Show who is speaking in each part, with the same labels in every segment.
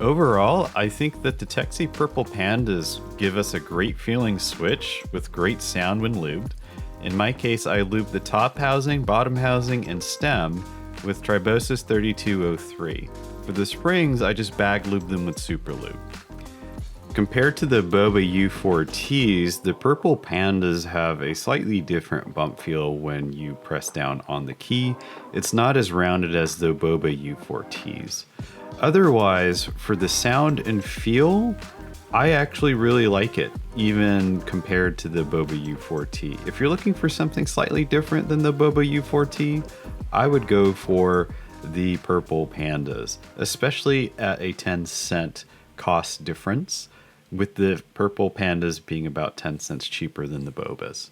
Speaker 1: Overall, I think that the Tecsee Purple Pandas give us a great feeling switch with great sound when lubed. In my case, I lube the top housing, bottom housing, and stem with Tribosys 3203. For the springs, I just bag lube them with Super Lube. Compared to the Boba U4Ts, the Purple Pandas have a slightly different bump feel when you press down on the key. It's not as rounded as the Boba U4Ts. Otherwise, for the sound and feel, I actually really like it, even compared to the Boba U4T. If you're looking for something slightly different than the Boba U4T, I would go for the Purple Pandas, especially at a 10-cent cost difference, with the Purple Pandas being about 10 cents cheaper than the Bobas.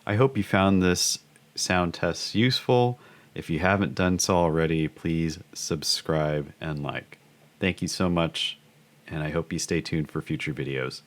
Speaker 1: I hope you found this sound test useful. If you haven't done so already, please subscribe and like. Thank you so much, and I hope you stay tuned for future videos.